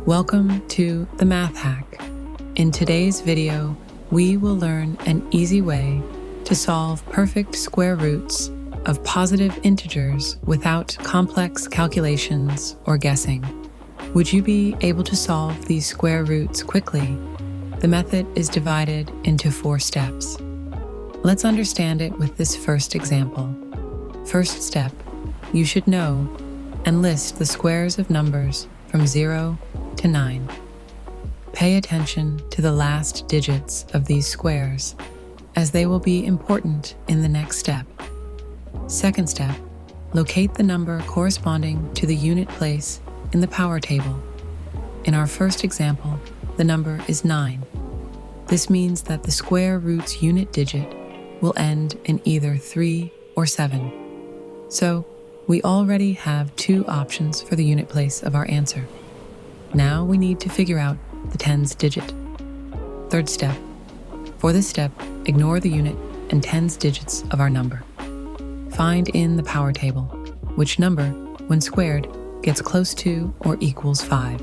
Welcome to The Math Hack. In today's video, we will learn an easy way to solve perfect square roots of positive integers without complex calculations or guessing. Would you be able to solve these square roots quickly? The method is divided into 4 steps. Let's understand it with this first example. First step, you should know and list the squares of numbers from 0 to 9. Pay attention to the last digits of these squares, as they will be important in the next step. Second step, locate the number corresponding to the unit place in the power table. In our first example, the number is 9. This means that the square root's unit digit will end in either 3 or 7. So, we already have 2 options for the unit place of our answer. Now we need to figure out the tens digit. Third step. For this step, ignore the unit and tens digits of our number. Find in the power table which number, when squared, gets close to or equals 5.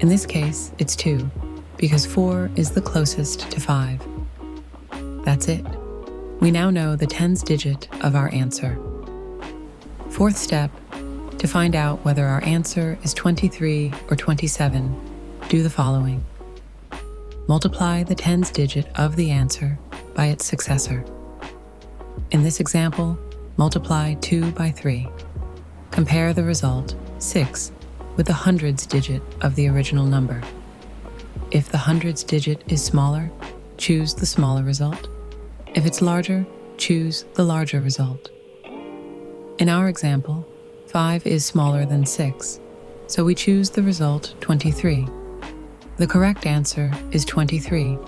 In this case, it's 2, because 4 is the closest to 5. That's it. We now know the tens digit of our answer. Fourth step, to find out whether our answer is 23 or 27, do the following. Multiply the tens digit of the answer by its successor. In this example, multiply 2 by 3. Compare the result, 6, with the hundreds digit of the original number. If the hundreds digit is smaller, choose the smaller result. If it's larger, choose the larger result. In our example, 5 is smaller than 6, so we choose the result 23. The correct answer is 23.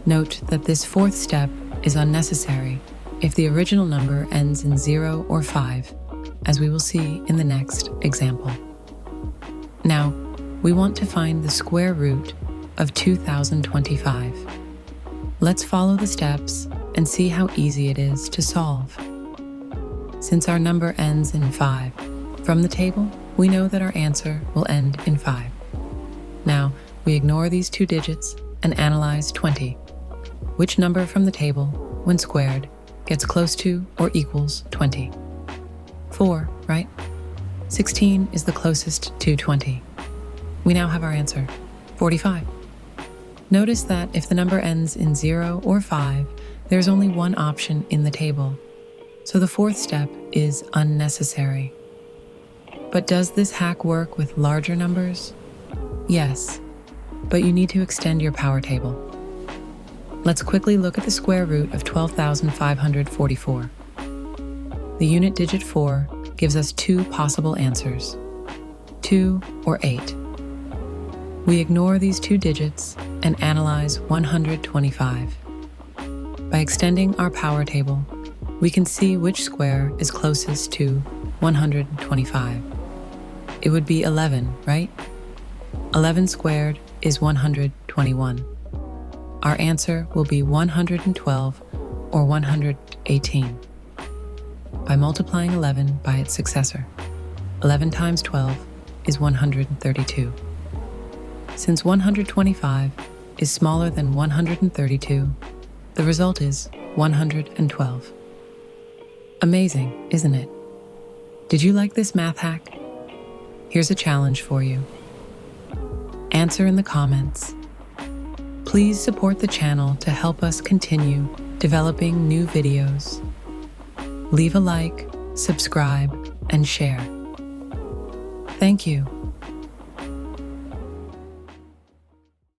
Note that this fourth step is unnecessary if the original number ends in 0 or 5, as we will see in the next example. Now, we want to find the square root of 2025. Let's follow the steps and see how easy it is to solve. Since our number ends in 5, from the table, we know that our answer will end in 5. Now, we ignore these 2 digits and analyze 20. Which number from the table, when squared, gets close to or equals 20? 4, right? 16 is the closest to 20. We now have our answer, 45. Notice that if the number ends in 0 or 5, there's only one option in the table, so the fourth step is unnecessary. But does this hack work with larger numbers? Yes, but you need to extend your power table. Let's quickly look at the square root of 12,544. The unit digit 4 gives us 2 possible answers, 2 or 8. We ignore these 2 digits and analyze 125. By extending our power table, we can see which square is closest to 125. It would be 11, right? 11 squared is 121. Our answer will be 112 or 118. By multiplying 11 by its successor, 11 times 12 is 132. Since 125 is smaller than 132, the result is 112. Amazing, isn't it? Did you like this math hack? Here's a challenge for you. Answer in the comments. Please support the channel to help us continue developing new videos. Leave a like, subscribe, and share. Thank you.